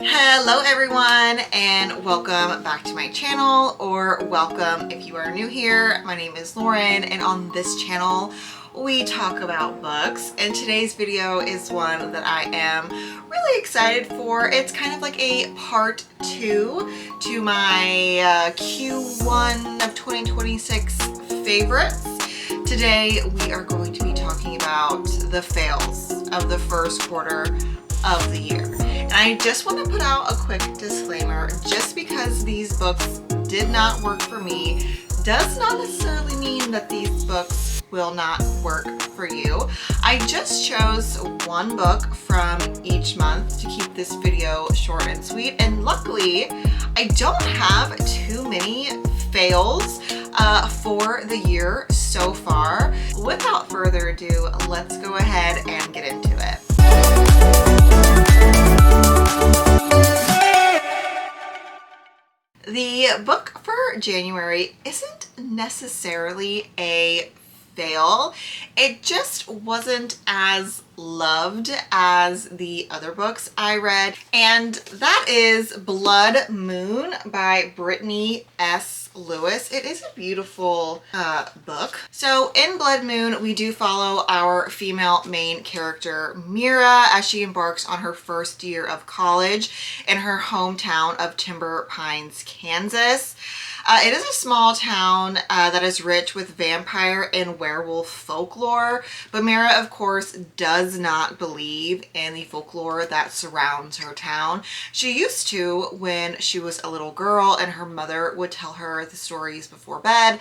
Hello everyone and welcome back to my channel, or welcome if you are new here. My name is Lauren and on this channel we talk about books, and today's video is one that I am really excited for. It's kind of like a part 2 to my Q1 of 2026 favorites. Today we are going to be talking about the fails of the first quarter of the year. And I just want to put out a quick disclaimer: just because these books did not work for me does not necessarily mean that these books will not work for you. I just chose one book from each month to keep this video short and sweet, and luckily I don't have too many fails for the year so far. Without further ado, let's go ahead and get into it. The book for January isn't necessarily a fail. It just wasn't as loved as the other books I read, and that is Blood Moon by Brittany S. Lewis. It is a beautiful book. So in Blood Moon, we do follow our female main character, Mira, as she embarks on her first year of college in her hometown of Timber Pines, Kansas. It is a small town that is rich with vampire and werewolf folklore, but Mira, of course, does not believe in the folklore that surrounds her town. She used to when she was a little girl, and her mother would tell her the stories before bed,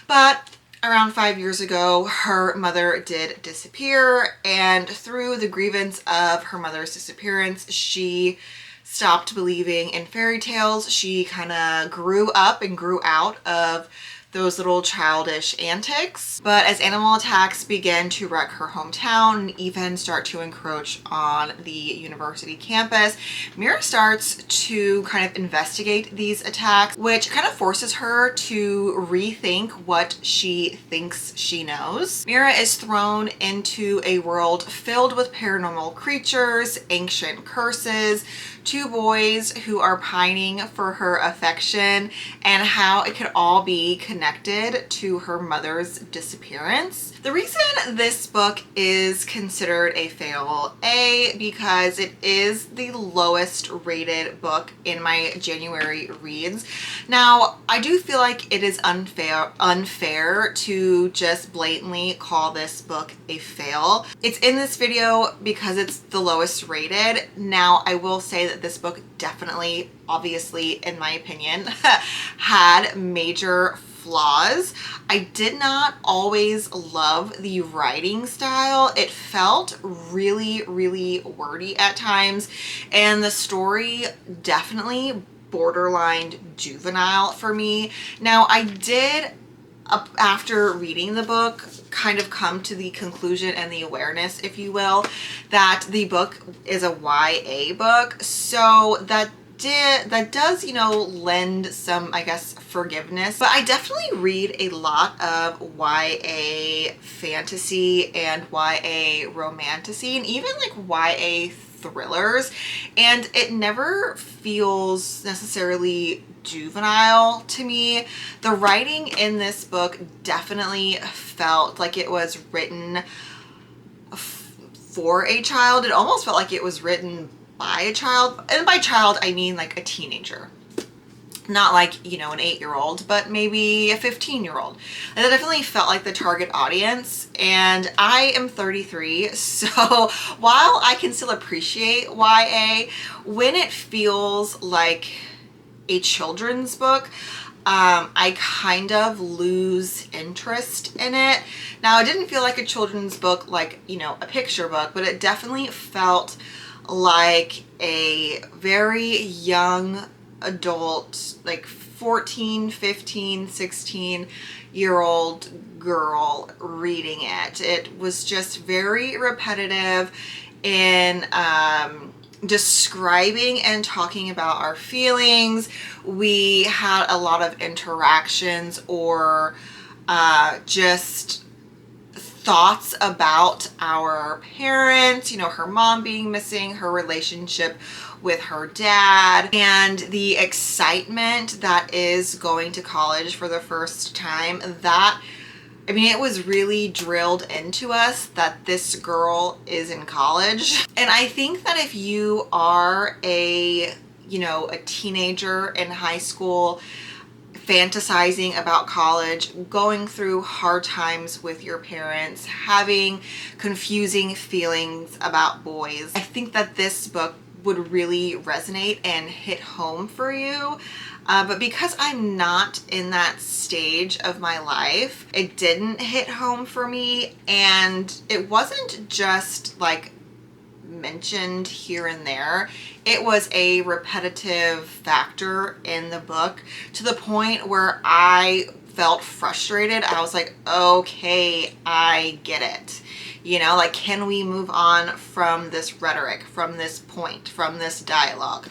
but around 5 years ago, her mother did disappear, and through the grievance of her mother's disappearance, she stopped believing in fairy tales. She kind of grew up and grew out of those little childish antics. But as animal attacks began to wreck her hometown and even start to encroach on the university campus, Mira starts to kind of investigate these attacks, which kind of forces her to rethink what she thinks she knows. Mira is thrown into a world filled with paranormal creatures, ancient curses, two boys who are pining for her affection, and how it could all be connected to her mother's disappearance. The reason this book is considered a fail, A, because it is the lowest rated book in my January reads. Now, I do feel like it is unfair to just blatantly call this book a fail. It's in this video because it's the lowest rated. Now, I will say that this book definitely, obviously, in my opinion, had major flaws. I did not always love the writing style. It felt really, really wordy at times, and the story definitely borderline juvenile for me. Now, I did, after reading the book, kind of come to the conclusion and the awareness, if you will, that the book is a YA book. So that does, lend some, I guess, forgiveness. But I definitely read a lot of YA fantasy and YA romantasy and even like YA thrillers, and it never feels necessarily juvenile to me. The writing in this book definitely felt like it was written for a child. It almost felt like it was written by a child, and by child I mean like a teenager. Not like, an 8-year-old, but maybe a 15-year-old. And that definitely felt like the target audience. And I am 33, so while I can still appreciate YA, when it feels like a children's book, I kind of lose interest in it. Now, it didn't feel like a children's book, like, a picture book, but it definitely felt like a very young adult, like 14, 15, 16-year-old girl reading it. It was just very repetitive in describing and talking about our feelings. We had a lot of interactions or just thoughts about our parents, her mom being missing, her relationship with her dad and the excitement that is going to college for the first time. That, I mean, it was really drilled into us that this girl is in college. And I think that if you are a teenager in high school, fantasizing about college, going through hard times with your parents, having confusing feelings about boys, I think that this book would really resonate and hit home for you. But because I'm not in that stage of my life, it didn't hit home for me. And it wasn't just like mentioned here and there. It was a repetitive factor in the book to the point where I felt frustrated. I was like, okay, I get it. Like, can we move on from this rhetoric, from this point, from this dialogue?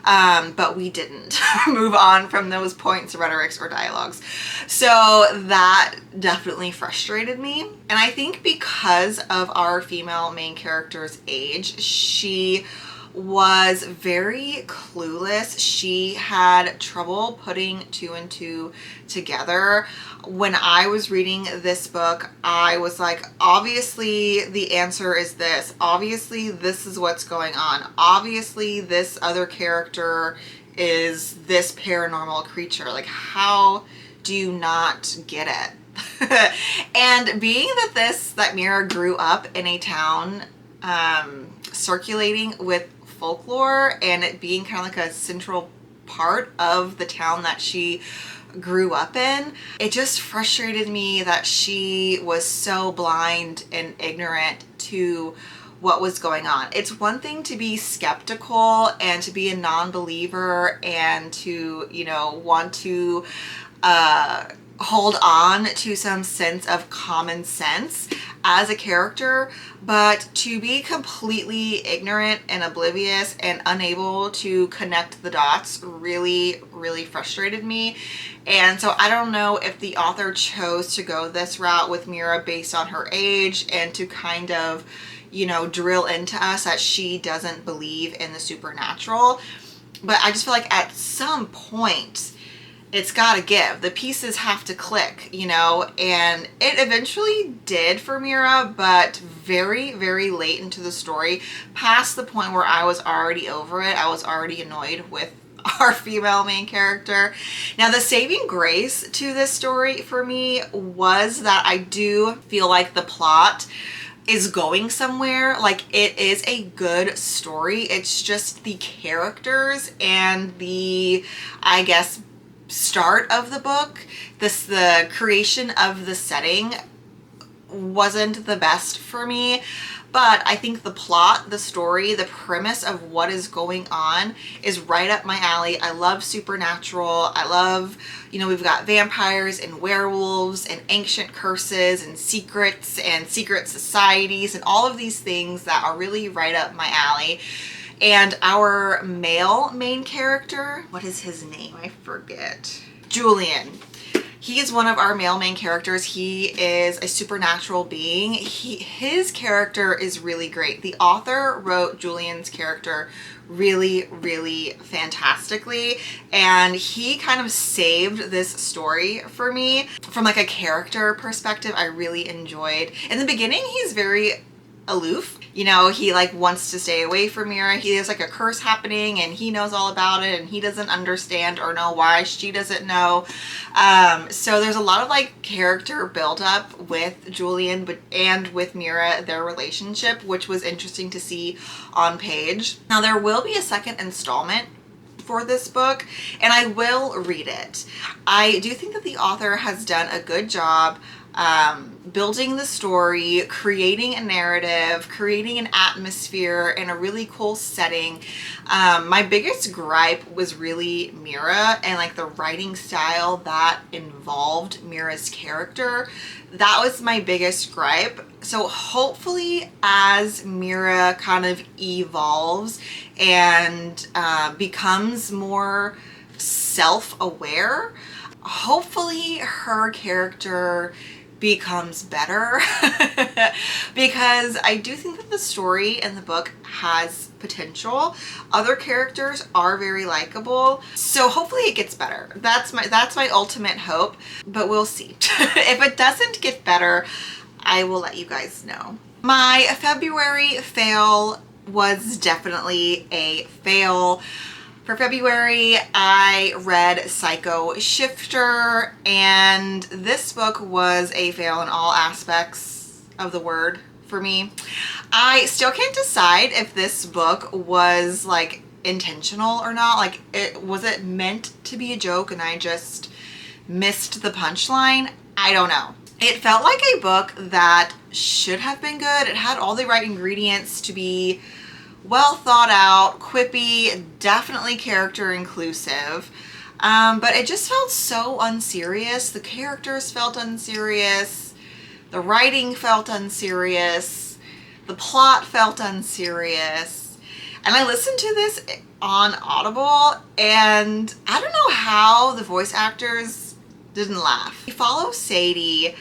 But we didn't move on from those points, rhetorics, or dialogues. So that definitely frustrated me. And I think because of our female main character's age, she was very clueless. She had trouble putting two and two together. When I was reading this book, I was like, obviously the answer is this. Obviously this is what's going on. Obviously this other character is this paranormal creature. Like, how do you not get it? And being that Mira grew up in a town circulating with folklore, and it being kind of like a central part of the town that she grew up in, it just frustrated me that she was so blind and ignorant to what was going on. It's one thing to be skeptical and to be a non-believer and to, want to hold on to some sense of common sense as a character, but to be completely ignorant and oblivious and unable to connect the dots really, really frustrated me. And so I don't know if the author chose to go this route with Mira based on her age and to kind of, drill into us that she doesn't believe in the supernatural. But I just feel like at some point, it's gotta give. The pieces have to click, and it eventually did for Mira, but very, very late into the story, past the point where I was already over it. I was already annoyed with our female main character. Now, the saving grace to this story for me was that I do feel like the plot is going somewhere. Like, it is a good story. It's just the characters and the, I guess, start of the book, the creation of the setting wasn't the best for me. But I think the plot, the story, the premise of what is going on is right up my alley. I love supernatural. I love, we've got vampires and werewolves and ancient curses and secret societies and all of these things that are really right up my alley. And our male main character, what is his name? I forget. Julian. He is one of our male main characters. He is a supernatural being. His character is really great. The author wrote Julian's character really, really fantastically, and he kind of saved this story for me from like a character perspective. I really enjoyed. In the beginning, he's very aloof. He like wants to stay away from Mira. He has like a curse happening and he knows all about it and he doesn't understand or know why she doesn't know. So there's a lot of like character buildup with Julian and with Mira, their relationship, which was interesting to see on page. Now, there will be a second installment for this book, and I will read it. I do think that the author has done a good job building the story, creating a narrative, creating an atmosphere, and a really cool setting. My biggest gripe was really Mira and like the writing style that involved Mira's character. That was my biggest gripe. So hopefully as Mira kind of evolves and becomes more self-aware, hopefully her character becomes better because I do think that the story in the book has potential. Other characters are very likable, so hopefully it gets better. That's my ultimate hope, but we'll see. If it doesn't get better, I will let you guys know. My February fail was definitely a fail. For February, I read Psycho Shifter, and this book was a fail in all aspects of the word for me. I still can't decide if this book was like intentional or not. Like, was it meant to be a joke and I just missed the punchline? I don't know. It felt like a book that should have been good. It had all the right ingredients to be well thought out, quippy, definitely character inclusive, but it just felt so unserious. The characters felt unserious, the writing felt unserious, the plot felt unserious, and I listened to this on Audible, and I don't know how the voice actors didn't laugh. We follow Sadie.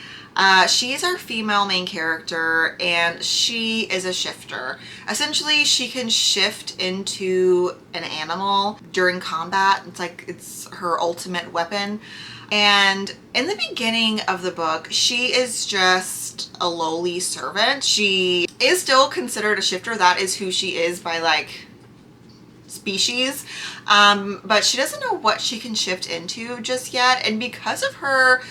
She is our female main character, and she is a shifter. Essentially, she can shift into an animal during combat. It's her ultimate weapon. And in the beginning of the book, she is just a lowly servant. She is still considered a shifter. That is who she is by like species. But she doesn't know what she can shift into just yet. And because of her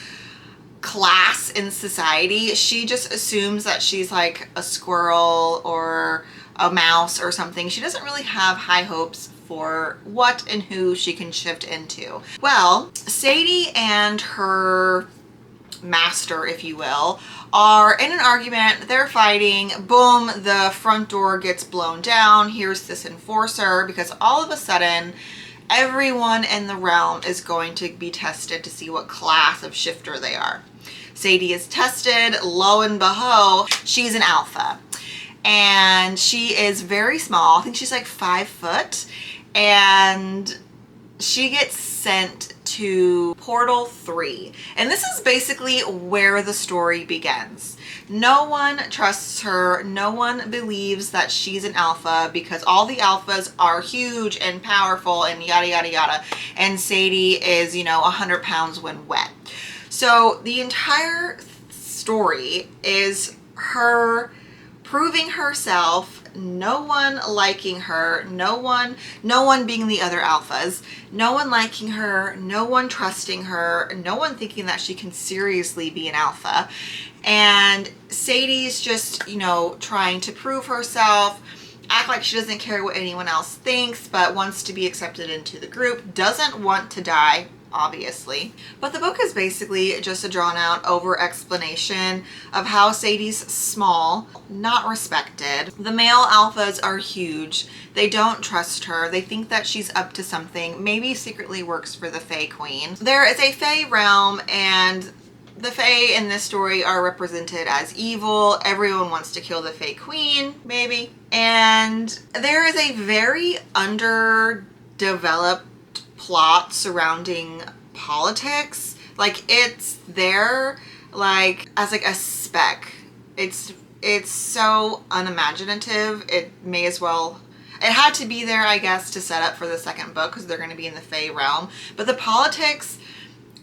class in society, she just assumes that she's like a squirrel or a mouse or something. She doesn't really have high hopes for what and who she can shift into. Well, Sadie and her master, if you will, are in an argument. They're fighting. Boom, the front door gets blown down. Here's this enforcer, because all of a sudden everyone in the realm is going to be tested to see what class of shifter they are. Sadie is tested. Lo and behold, she's an alpha. And she is very small. I think she's like 5 foot. And she gets sent to Portal 3. And this is basically where the story begins. No one trusts her. No one believes that she's an alpha because all the alphas are huge and powerful and yada, yada, yada. And Sadie is, 100 pounds when wet. So the entire story is her proving herself, no one liking her, no one being the other alphas, no one liking her, no one trusting her, no one thinking that she can seriously be an alpha. And Sadie's just, trying to prove herself, act like she doesn't care what anyone else thinks, but wants to be accepted into the group, doesn't want to die, obviously. But the book is basically just a drawn out over explanation of how Sadie's small, not respected. The male alphas are huge. They don't trust her. They think that she's up to something, maybe secretly works for the Fae Queen. There is a Fae realm, and the Fae in this story are represented as evil. Everyone wants to kill the Fae Queen, maybe. And there is a very underdeveloped plot surrounding politics. Like, it's there like as like a speck. It's so unimaginative. It may as well, it had to be there, I guess, to set up for the second book because they're going to be in the Fae realm. But the politics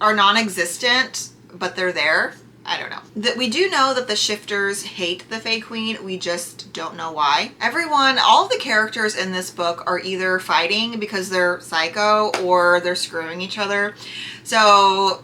are non-existent, but they're there. I don't know. That we do know that the shifters hate the Fae Queen. We just don't know why. All of the characters in this book are either fighting because they're psycho or they're screwing each other. So,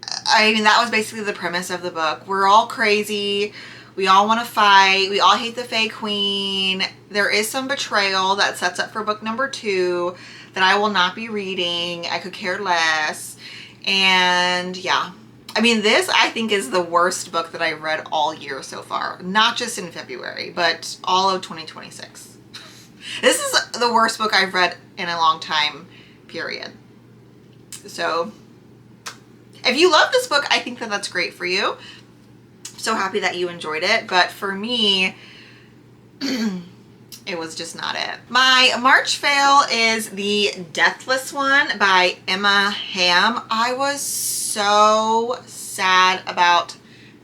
that was basically the premise of the book. We're all crazy. We all want to fight. We all hate the Fae Queen. There is some betrayal that sets up for book number 2 that I will not be reading. I could care less. And yeah. This, I think, is the worst book that I've read all year so far. Not just in February, but all of 2026. This is the worst book I've read in a long time, period. So, if you love this book, I think that that's great for you. So happy that you enjoyed it. But for me, it was just not it. My March fail is The Deathless One by Emma Hamm. I was so sad about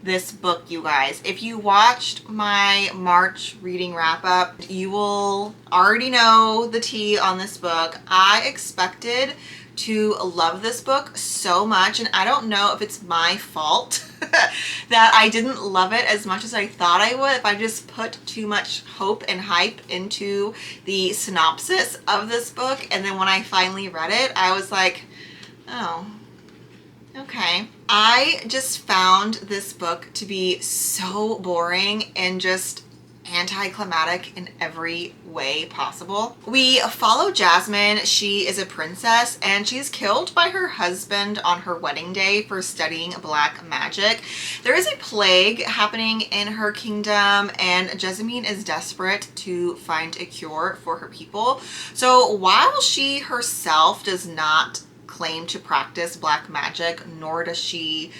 this book, you guys. If you watched my March reading wrap up, you will already know the tea on this book. I expected to love this book so much, and I don't know if it's my fault that I didn't love it as much as I thought I would, if I just put too much hope and hype into the synopsis of this book, and then when I finally read it, I was like, oh, okay. I just found this book to be so boring and just anticlimactic in every way possible. We follow Jasmine. She is a princess and she's killed by her husband on her wedding day for studying black magic. There is a plague happening in her kingdom and Jasmine is desperate to find a cure for her people. So while she herself does not claim to practice black magic, nor does she,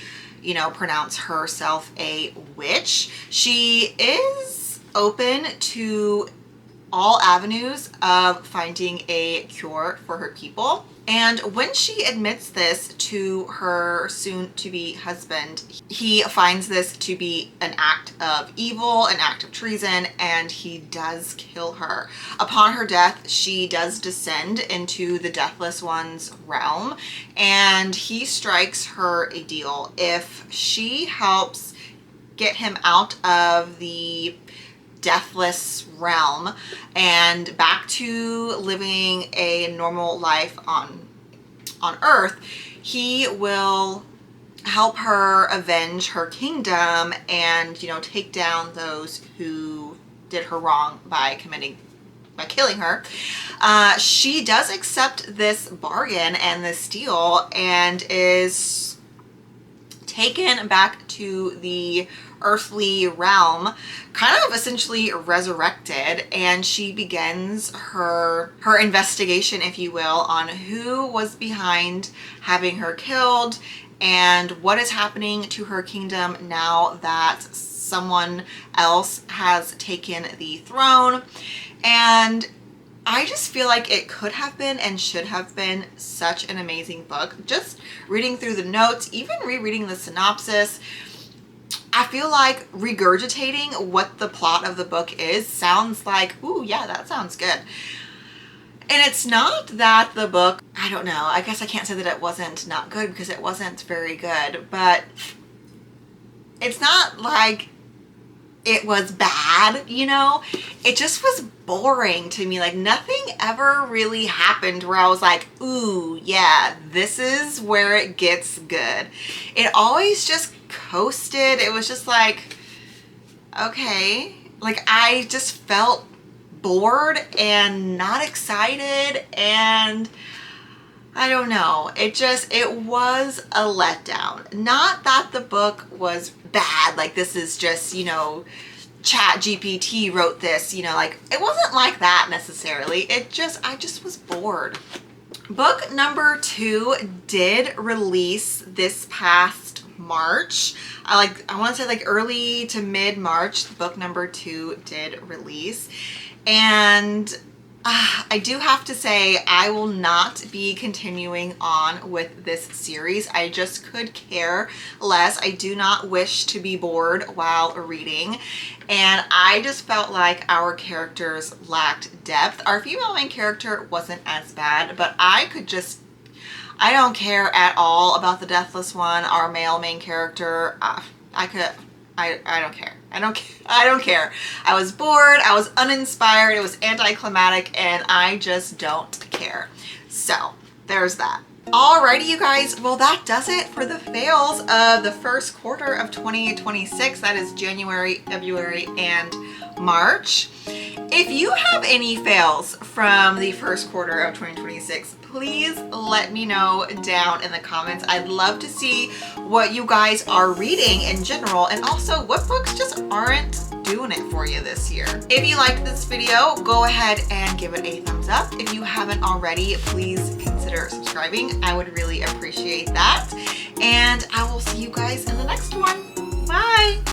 pronounce herself a witch, she is open to all avenues of finding a cure for her people. And when she admits this to her soon-to-be husband, he finds this to be an act of evil, an act of treason, and he does kill her. Upon her death, she does descend into the Deathless One's realm, and he strikes her a deal. If she helps get him out of the deathless realm and back to living a normal life on Earth, he will help her avenge her kingdom and, take down those who did her wrong by killing her. She does accept this bargain and this deal and is taken back to the earthly realm, kind of essentially resurrected, and she begins her investigation, if you will, on who was behind having her killed and what is happening to her kingdom now that someone else has taken the throne. And I just feel like it could have been and should have been such an amazing book. Just reading through the notes, even rereading the synopsis, I feel like regurgitating what the plot of the book is sounds like, ooh, yeah, that sounds good. And it's not that the book, I don't know, I guess I can't say that it wasn't not good because it wasn't very good, but it's not like it was bad, It just was boring to me. Like nothing ever really happened where I was like, ooh, yeah, this is where it gets good. It always just coasted. It was just like, okay. Like I just felt bored and not excited, and I don't know. It was a letdown. Not that the book was bad. Like this is just, Chat GPT wrote this, like it wasn't like that necessarily. I just was bored. Book number 2 did release this past March. I want to say like early to mid-March, book number 2 did release. And I do have to say I will not be continuing on with this series. I just could care less. I do not wish to be bored while reading. And I just felt like our characters lacked depth. Our female main character wasn't as bad, but I don't care at all about the Deathless One, our male main character. I don't care. I don't care. I was bored. I was uninspired. It was anticlimactic, and I just don't care. So there's that. Alrighty, you guys. Well, that does it for the fails of the first quarter of 2026. That is January, February, and March. If you have any fails from the first quarter of 2026, please let me know down in the comments. I'd love to see what you guys are reading in general, and also what books just aren't doing it for you this year. If you liked this video, go ahead and give it a thumbs up. If you haven't already, please consider subscribing. I would really appreciate that. And I will see you guys in the next one. Bye!